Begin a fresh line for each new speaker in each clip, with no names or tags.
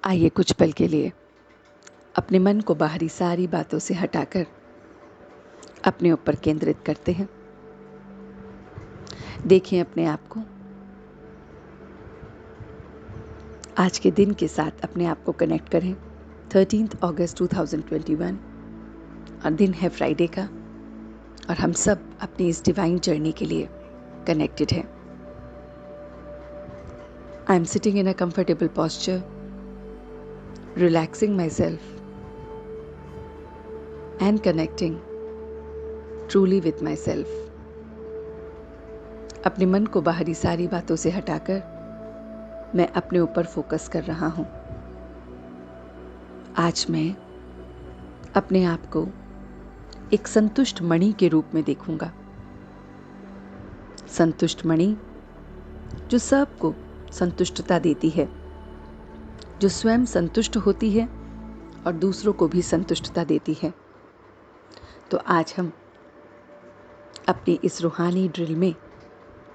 आइए कुछ पल के लिए अपने मन को बाहरी सारी बातों से हटाकर अपने ऊपर केंद्रित करते हैं। देखें अपने आप को, आज के दिन के साथ अपने आप को कनेक्ट करें। 13 अगस्त 2021 और दिन है फ्राइडे का, और हम सब अपनी इस डिवाइन जर्नी के लिए कनेक्टेड हैं। आई am sitting in a comfortable posture, relaxing my self and connecting truly with myself। अपने मन को बाहरी सारी बातों से हटाकर मैं अपने ऊपर फोकस कर रहा हूं। आज मैं अपने आप को एक संतुष्ट मणि के रूप में देखूंगा। संतुष्ट मणि जो सबको संतुष्टता देती है, जो स्वयं संतुष्ट होती है और दूसरों को भी संतुष्टता देती है। तो आज हम अपनी इस रूहानी ड्रिल में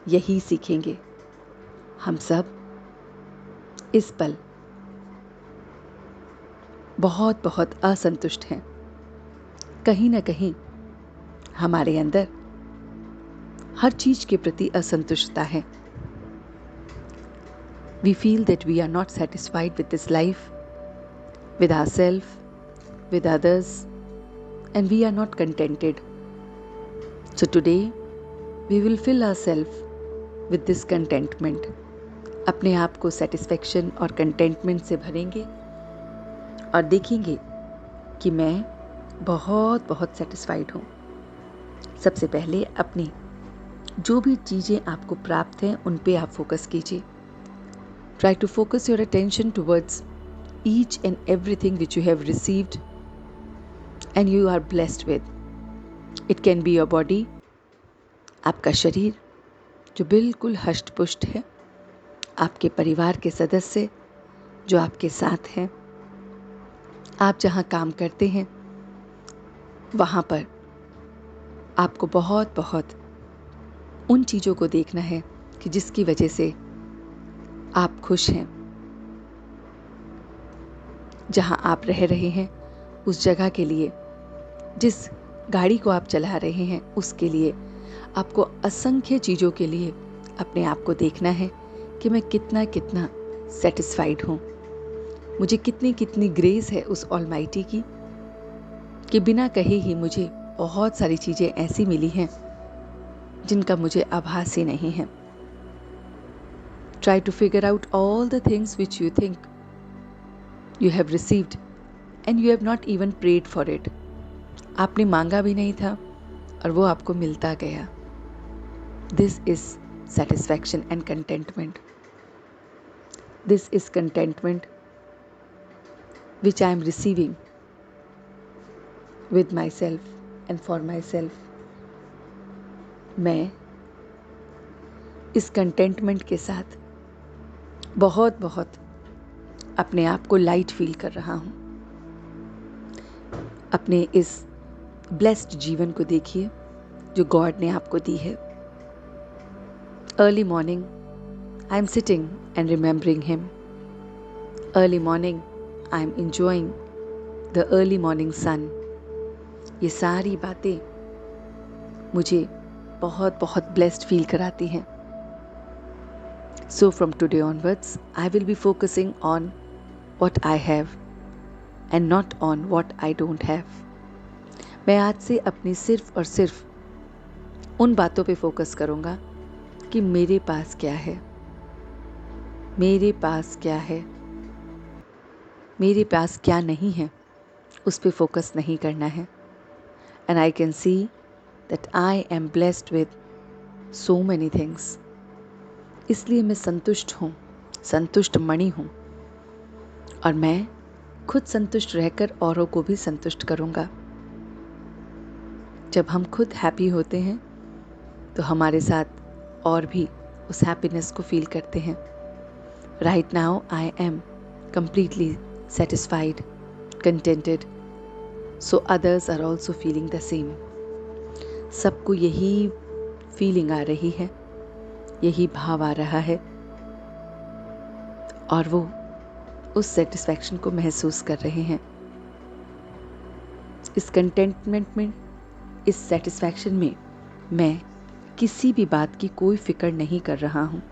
यही सीखेंगे। हम सब इस पल बहुत बहुत असंतुष्ट हैं। कहीं ना कहीं हमारे अंदर हर चीज के प्रति असंतुष्टता है। We feel that we are not satisfied with this life, with ourselves, with others, and we are not contented. So today we will fill ourselves with this contentment। अपने आप को सेटिस्फेक्शन और कंटेंटमेंट से भरेंगे और देखेंगे कि मैं बहुत बहुत सेटिस्फाइड हूँ। सबसे पहले अपनी जो भी चीज़ें आपको प्राप्त हैं उन पे आप फोकस कीजिए। Try to focus your attention towards each and everything which you have received and you are blessed with। It can be your body, आपका शरीर जो बिल्कुल हष्ट पुष्ट है, आपके परिवार के सदस्य जो आपके साथ हैं, आप जहाँ काम करते हैं वहाँ पर आपको बहुत बहुत उन चीज़ों को देखना है कि जिसकी वजह से आप खुश हैं। जहाँ आप रह रहे हैं उस जगह के लिए, जिस गाड़ी को आप चला रहे हैं उसके लिए, आपको असंख्य चीज़ों के लिए अपने आप को देखना है कि मैं कितना कितना सेटिस्फाइड हूँ। मुझे कितनी कितनी ग्रेस है उस ऑलमाइटी की कि बिना कहे ही मुझे बहुत सारी चीज़ें ऐसी मिली हैं जिनका मुझे आभास ही नहीं है। Try to figure out all the things which you think you have received and you have not even prayed for it। आपने मांगा भी नहीं था और वो आपको मिलता गया। This is satisfaction and contentment। This is contentment which I am receiving with myself and for myself। मैं इस contentment के साथ बहुत बहुत अपने आप को लाइट फील कर रहा हूँ। अपने इस ब्लेस्ड जीवन को देखिए जो गॉड ने आपको दी है। Early morning I am sitting and remembering him. Early morning I am enjoying the early morning sun. ये सारी बातें मुझे बहुत बहुत ब्लेस्ड फील कराती हैं। So from today onwards, I will be focusing on what I have and not on what I don't have। मैं आज से अपनी सिर्फ और सिर्फ उन बातों पे फोकस करूँगा कि मेरे पास क्या है, मेरे पास क्या है, मेरे पास क्या नहीं है, उस पे फोकस नहीं करना है। And I can see that I am blessed with so many things। इसलिए मैं संतुष्ट हूँ, संतुष्ट मणि हूँ, और मैं खुद संतुष्ट रहकर औरों को भी संतुष्ट करूँगा। जब हम खुद हैप्पी होते हैं तो हमारे साथ और भी उस हैप्पीनेस को फील करते हैं। Right now I am completely satisfied, contented, so others are also feeling the same। सबको यही फीलिंग आ रही है, यही भाव आ रहा है, और वो उस सेटिस्फैक्शन को महसूस कर रहे हैं, इस कंटेंटमेंट में, इस सेटिस्फैक्शन में मैं किसी भी बात की कोई फिक्र नहीं कर रहा हूँ,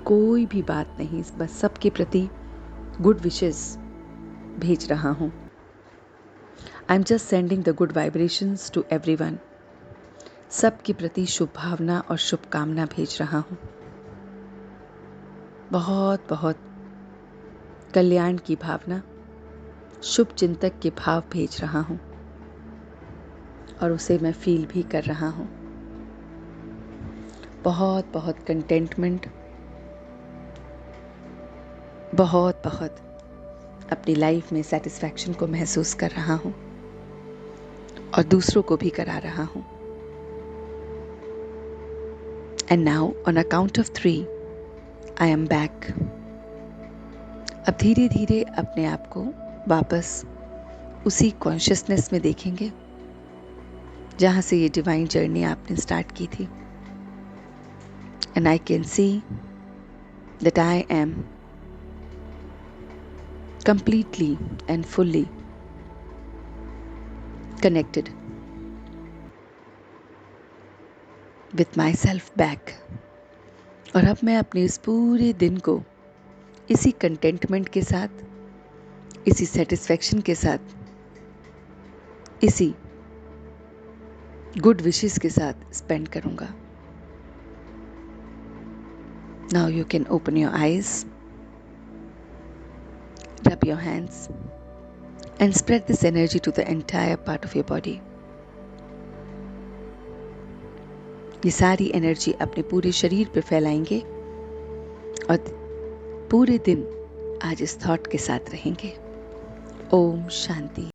कोई भी बात नहीं, बस सबके प्रति गुड विशेस भेज रहा हूँ। I am just sending the good vibrations to everyone. सबके प्रति शुभ भावना और शुभकामना भेज रहा हूँ। बहुत बहुत कल्याण की भावना, शुभ चिंतक के भाव भेज रहा हूँ और उसे मैं फील भी कर रहा हूँ। बहुत बहुत कंटेंटमेंट, बहुत बहुत अपनी लाइफ में सेटिस्फैक्शन को महसूस कर रहा हूँ और दूसरों को भी करा रहा हूँ। And now on a count of 3 I am back. अब धीरे धीरे अपने आप को वापस उसी कॉन्शियसनेस में देखेंगे जहाँ से ये डिवाइन जर्नी आपने स्टार्ट की थी। And I can see that I am completely and fully connected with myself back। और अब मैं अपने इस पूरे दिन को इसी कंटेंटमेंट के साथ, इसी सेटिस्फैक्शन के साथ, इसी गुड विशेस के साथ स्पेंड करूंगा। Now you can open your eyes, rub your hands and spread this energy to the entire part of your body। ये सारी एनर्जी अपने पूरे शरीर पे फैलाएंगे और पूरे दिन आज इस थॉट के साथ रहेंगे। ओम शांति।